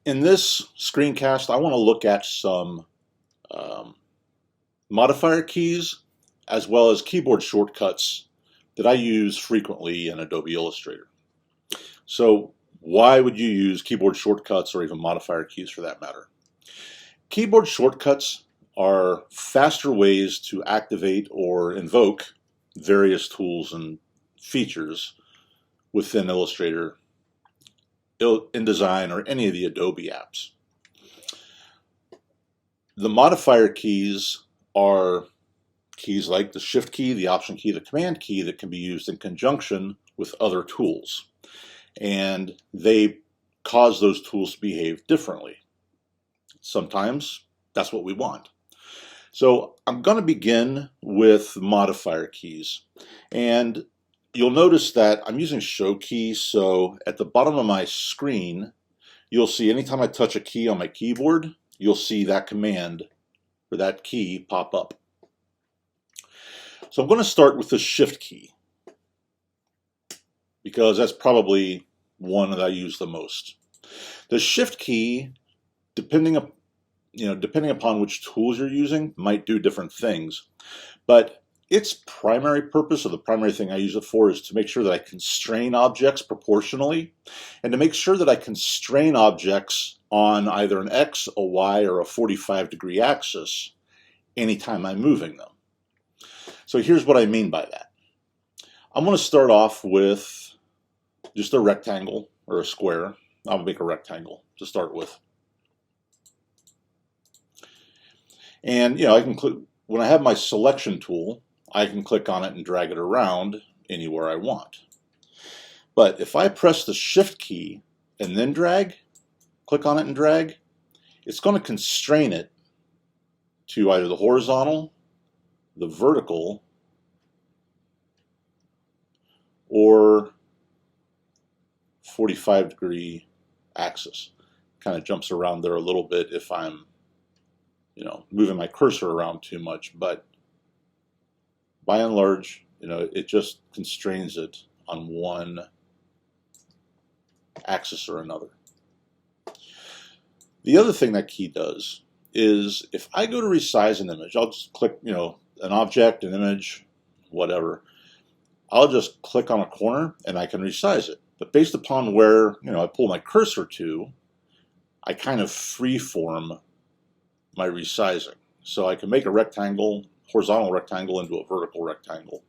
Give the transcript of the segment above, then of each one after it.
In this screencast, I want to look at some um, modifier keys as well as keyboard shortcuts that I use frequently in Adobe Illustrator. So why would you use keyboard shortcuts or even modifier keys for that matter? Keyboard shortcuts are faster ways to activate or invoke various tools and features within Illustrator, InDesign, or any of the Adobe apps. The modifier keys are keys like the Shift key, the Option key, the Command key that can be used in conjunction with other tools. And they cause those tools to behave differently. Sometimes that's what we want. So I'm going to begin with modifier keys. And you'll notice that I'm using Show key, so at the bottom of my screen, you'll see anytime I touch a key on my keyboard, you'll see that command or that key pop up. So I'm going to start with the Shift key because that's probably one that I use the most. The Shift key, depending upon which tools you're using, might do different things. But its primary purpose, or the primary thing I use it for, is to make sure that I constrain objects proportionally, and to make sure that I constrain objects on either an X, a Y, or a 45-degree axis anytime I'm moving them. So here's what I mean by that. I'm going to start off with just a rectangle or a square. I'll make a rectangle to start with. And I can click, when I have my selection tool, I can click on it and drag it around anywhere I want. But if I press the Shift key and then click on it and drag, it's going to constrain it to either the horizontal, the vertical, or 45-degree axis. Kind of jumps around there a little bit if I'm moving my cursor around too much, but by and large, it just constrains it on one axis or another. The other thing that key does is if I go to resize an image, I'll just click, an object, an image, whatever. I'll just click on a corner and I can resize it. But based upon where, I pull my cursor to, I kind of freeform my resizing. So I can make a rectangle, horizontal rectangle, into a vertical rectangle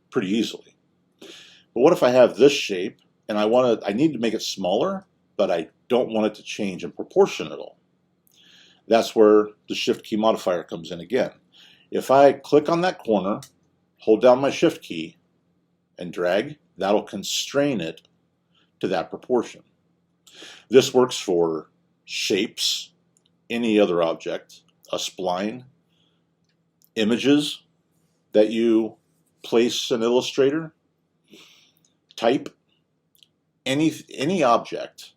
pretty easily. But what if I have this shape and I need to make it smaller, but I don't want it to change in proportion at all? That's where the Shift key modifier comes in again. If I click on that corner, hold down my Shift key, and drag, that'll constrain it to that proportion. This works for shapes, any other object, a spline, images that you place in Illustrator, type, any object.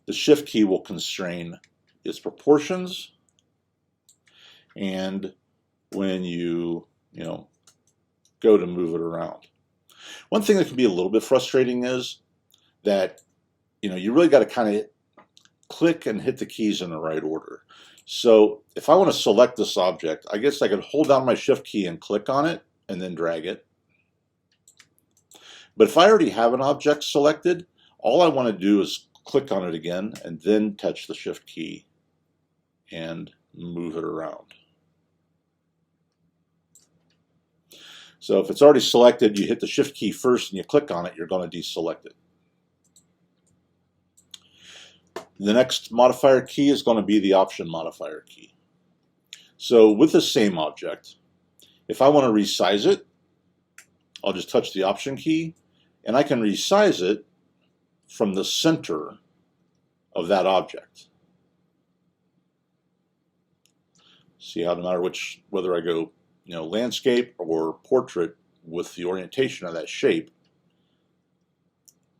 The Shift key will constrain its proportions, and when you go to move it around. One thing that can be a little bit frustrating is that you really got to kind of click and hit the keys in the right order. So if I want to select this object, I guess I could hold down my Shift key and click on it and then drag it. But if I already have an object selected, all I want to do is click on it again and then touch the Shift key and move it around. So if it's already selected, you hit the Shift key first and you click on it, you're going to deselect it. The next modifier key is going to be the Option modifier key. So with the same object, if I want to resize it, I'll just touch the Option key, and I can resize it from the center of that object. See how no matter whether I go landscape or portrait with the orientation of that shape,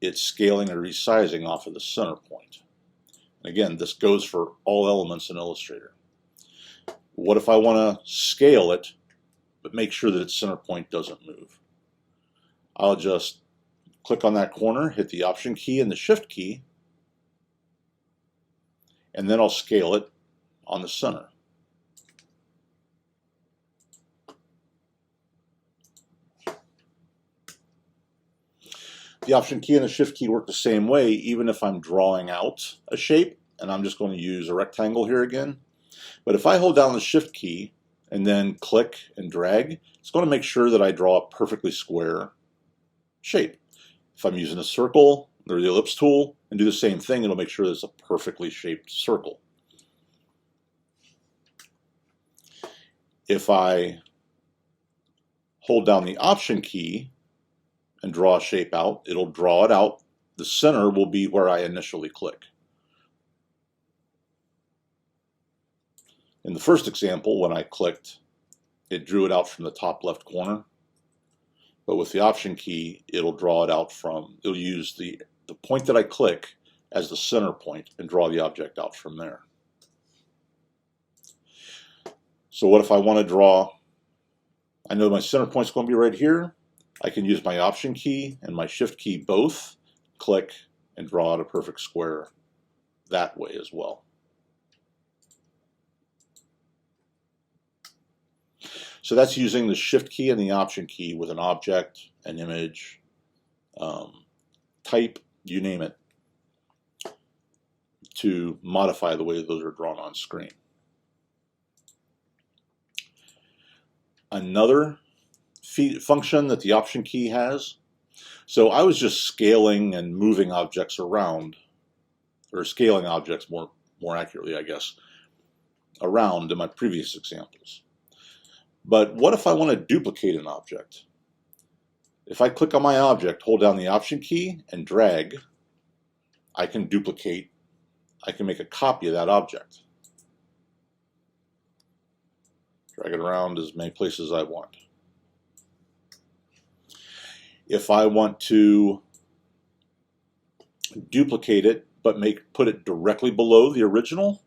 it's scaling or resizing off of the center point. And again, this goes for all elements in Illustrator. What if I want to scale it, but make sure that its center point doesn't move? I'll just click on that corner, hit the Option key and the Shift key, and then I'll scale it on the center. The Option key and the Shift key work the same way, even if I'm drawing out a shape, and I'm just going to use a rectangle here again. But if I hold down the Shift key and then click and drag, it's going to make sure that I draw a perfectly square shape. If I'm using a circle or the ellipse tool and do the same thing, it'll make sure that it's a perfectly shaped circle. If I hold down the Option key and draw a shape out, it'll draw it out. The center will be where I initially click. In the first example, when I clicked, it drew it out from the top left corner. But with the Option key, it'll draw it out from, it'll use the point that I click as the center point and draw the object out from there. So what if I want to draw, I know my center point's going to be right here. I can use my Option key and my Shift key both, click, and draw out a perfect square that way as well. So that's using the Shift key and the Option key with an object, an image, type, you name it, to modify the way those are drawn on screen. Another function that the Option key has, so I was just scaling and moving objects around, or scaling objects more accurately, I guess, around in my previous examples. But what if I want to duplicate an object? If I click on my object, hold down the Option key, and drag, I can duplicate, I can make a copy of that object. Drag it around as many places as I want. If I want to duplicate it, but put it directly below the original,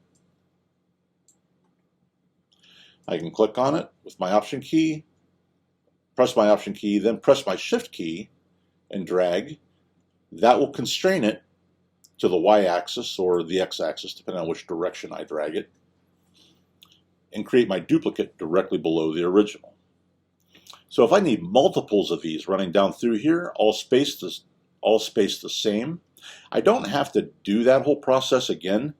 I can click on it with my Option key, press my Option key, then press my Shift key and drag. That will constrain it to the Y-axis or the X-axis, depending on which direction I drag it, and create my duplicate directly below the original. So if I need multiples of these running down through here, all spaced the same, I don't have to do that whole process again.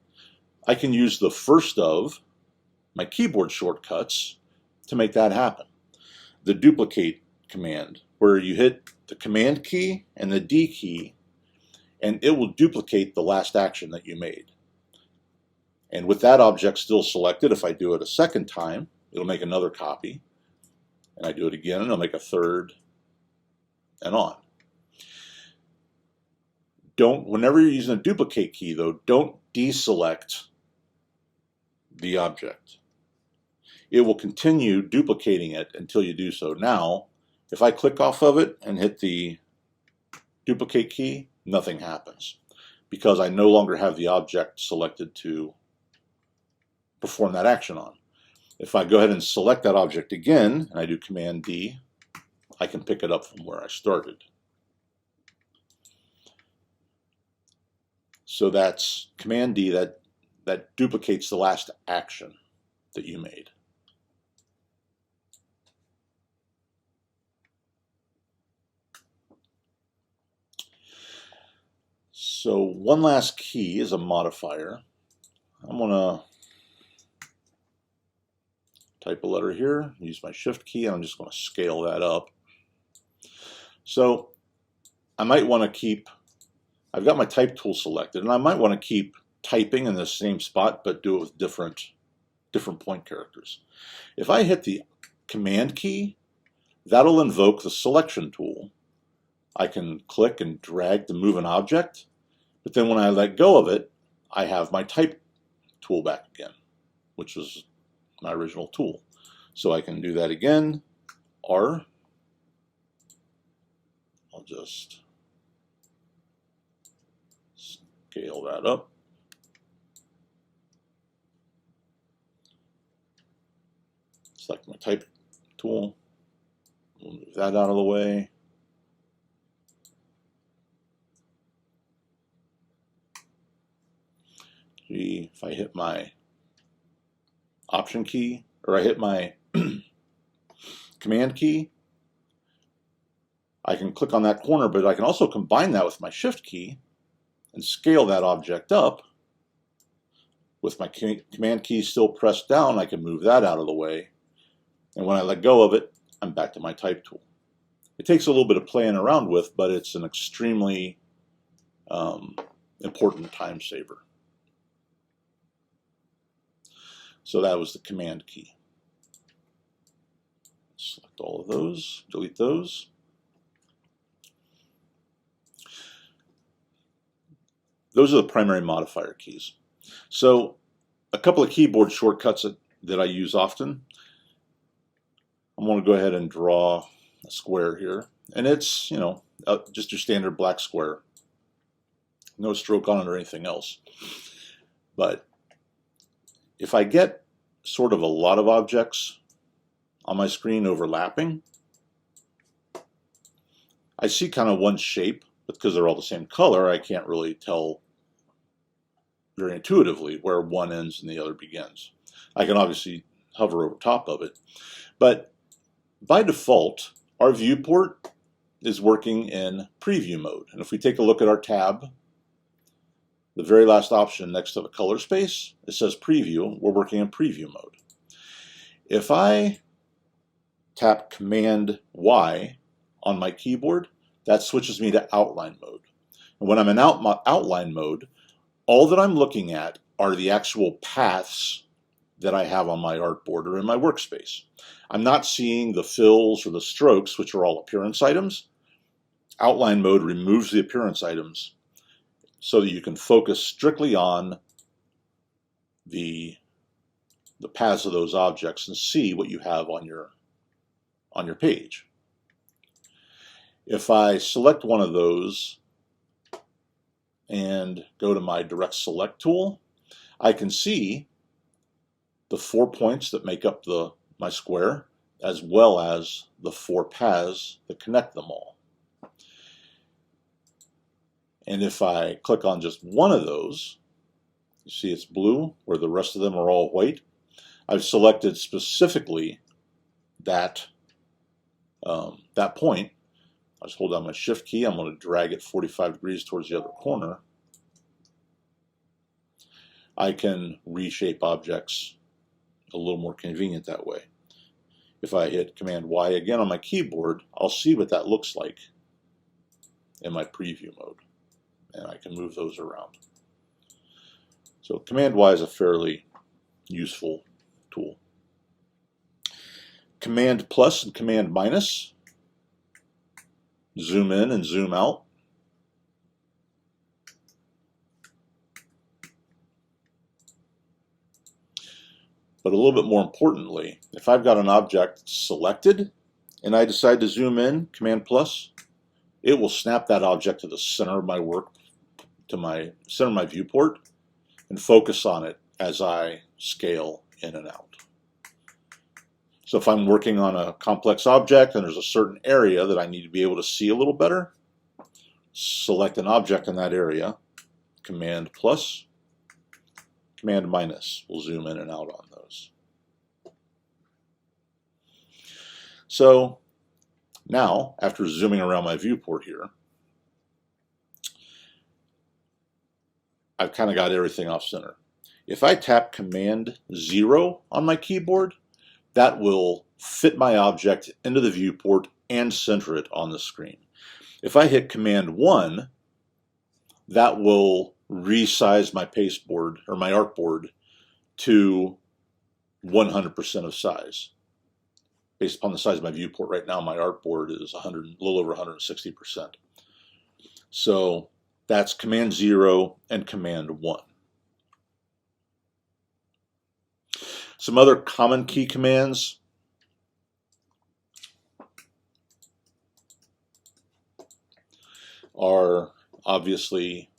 I can use the first of my keyboard shortcuts to make that happen. The duplicate command, where you hit the Command key and the D key, and it will duplicate the last action that you made. And with that object still selected, if I do it a second time, it'll make another copy. And I do it again, and it'll make a third, and on. Whenever you're using a duplicate key, though, don't deselect the object. It will continue duplicating it until you do so. Now, if I click off of it and hit the duplicate key, nothing happens because I no longer have the object selected to perform that action on. If I go ahead and select that object again, and I do Command D, I can pick it up from where I started. So that's Command D, that duplicates the last action that you made. So one last key is a modifier. I'm going to type a letter here, use my Shift key, and I'm just going to scale that up. So I might want to keep, I've got my type tool selected, and I might want to keep typing in the same spot, but do it with different point characters. If I hit the Command key, that'll invoke the selection tool. I can click and drag to move an object, but then when I let go of it, I have my type tool back again, which was my original tool. So I can do that again, R. I'll just scale that up. Select my type tool. We'll move that out of the way. See, if I hit my Option key, or I hit my Command key, I can click on that corner, but I can also combine that with my Shift key and scale that object up. With my Command key still pressed down, I can move that out of the way. And when I let go of it, I'm back to my Type tool. It takes a little bit of playing around with, but it's an extremely important time saver. So that was the Command key. Select all of those, delete those. Those are the primary modifier keys. So a couple of keyboard shortcuts that I use often. I'm going to go ahead and draw a square here. And it's, you know, just your standard black square. No stroke on it or anything else. But if I get sort of a lot of objects on my screen overlapping, I see kind of one shape, but because they're all the same color, I can't really tell very intuitively where one ends and the other begins. I can obviously hover over top of it, but by default, our viewport is working in preview mode. And if we take a look at our tab, the very last option next to the color space, it says preview. We're working in preview mode. If I tap Command Y on my keyboard, that switches me to outline mode. And when I'm in outline mode, all that I'm looking at are the actual paths that I have on my artboard or in my workspace. I'm not seeing the fills or the strokes, which are all appearance items. Outline mode removes the appearance items so that you can focus strictly on the paths of those objects and see what you have on your page. If I select one of those and go to my direct select tool, I can see the 4 points that make up my square, as well as the 4 paths that connect them all. And if I click on just one of those, you see it's blue, where the rest of them are all white. I've selected specifically that point. I'll just hold down my Shift key. I'm going to drag it 45 degrees towards the other corner. I can reshape objects a little more convenient that way. If I hit Command Y again on my keyboard, I'll see what that looks like in my preview mode. And I can move those around. So Command Y is a fairly useful tool. Command plus and Command minus, zoom in and zoom out. But a little bit more importantly, if I've got an object selected and I decide to zoom in, Command plus, it will snap that object to the center of my work, to my center of my viewport, and focus on it as I scale in and out. So if I'm working on a complex object and there's a certain area that I need to be able to see a little better, select an object in that area, Command plus, Command minus will zoom in and out on those. So now, after zooming around my viewport here, I've kind of got everything off center. If I tap Command 0 on my keyboard, that will fit my object into the viewport and center it on the screen. If I hit Command 1, that will resize my pasteboard or my artboard to 100% of size. Based upon the size of my viewport right now, my artboard is a little over 160%. So that's Command 0 and Command 1. Some other common key commands. Are obviously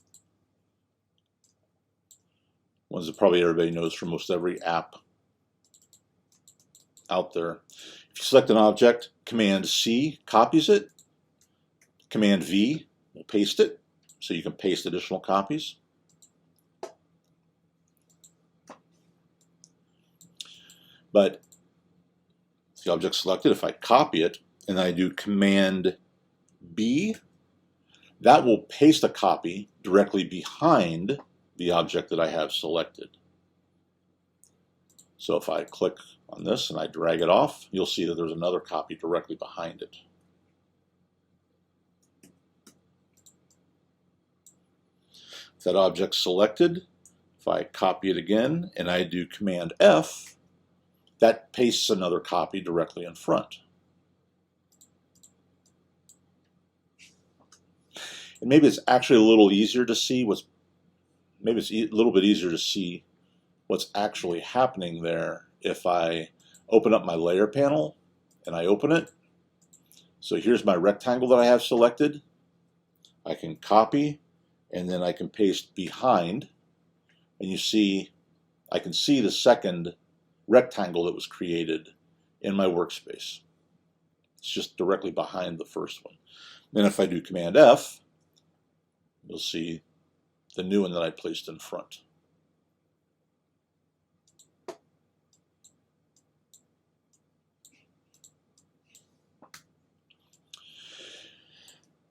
ones that probably everybody knows from most every app out there. If you select an object, Command C copies it. Command V will paste it, so you can paste additional copies. But the object selected, if I copy it and I do Command B, that will paste a copy directly behind the object that I have selected. So if I click on this and I drag it off, you'll see that there's another copy directly behind it. If that object's selected, if I copy it again and I do Command F, that pastes another copy directly in front. And maybe it's actually a little easier to see what's actually happening there if I open up my layer panel and I open it. So here's my rectangle that I have selected. I can copy and then I can paste behind, and you see I can see the second rectangle that was created in my workspace. It's just directly behind the first one. Then if I do Command F, you'll see the new one that I placed in front.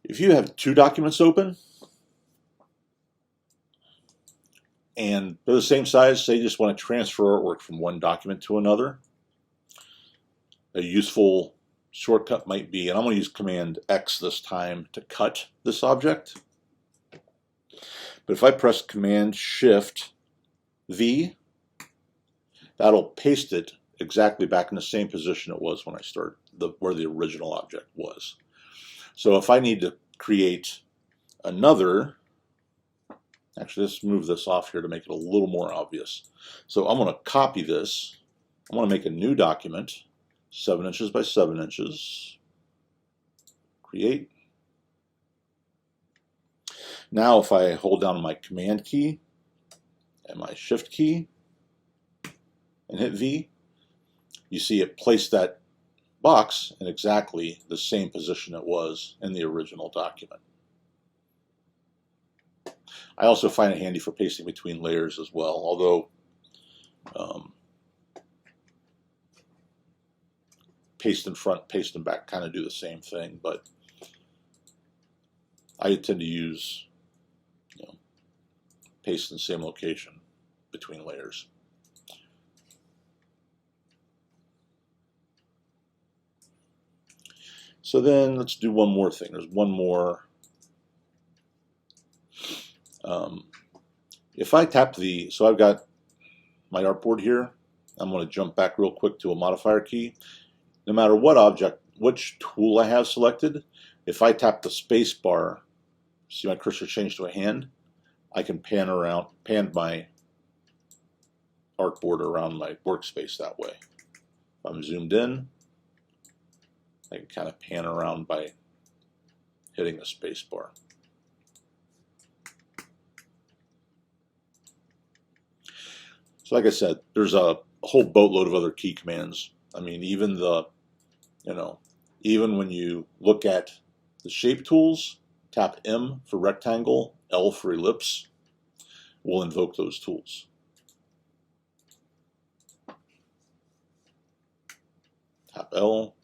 If you have two documents open and they're the same size, say you just want to transfer artwork from one document to another, a useful shortcut might be, and I'm going to use Command X this time to cut this object. But if I press Command Shift V, that'll paste it exactly back in the same position it was when I started, where the original object was. So if I need to create another, actually let's move this off here to make it a little more obvious. So I'm going to copy this. I'm going to make a new document, 7 inches by 7 inches. Create. Now if I hold down my Command key and my Shift key and hit V, you see it placed that box in exactly the same position it was in the original document. I also find it handy for pasting between layers as well, although paste in front, paste in back kind of do the same thing, but I tend to use paste in the same location between layers. So then let's do one more thing. There's one more. If I tap so I've got my artboard here. I'm going to jump back real quick to a modifier key. No matter what object, which tool I have selected, if I tap the space bar, see my cursor change to a hand, I can pan my artboard around my workspace that way. If I'm zoomed in, I can kind of pan around by hitting the space bar. So like I said, there's a whole boatload of other key commands. I mean, even even when you look at the shape tools, tap M for rectangle, L for ellipse, will invoke those tools. Tap L.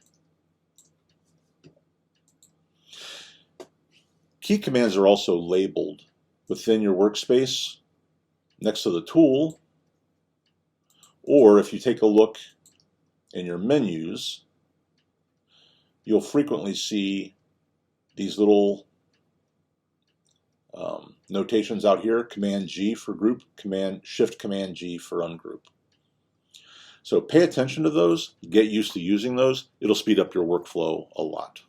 Key commands are also labeled within your workspace next to the tool, or if you take a look in your menus, you'll frequently see these little notations out here, Command G for group, Shift Command G for ungroup. So pay attention to those, get used to using those, it'll speed up your workflow a lot.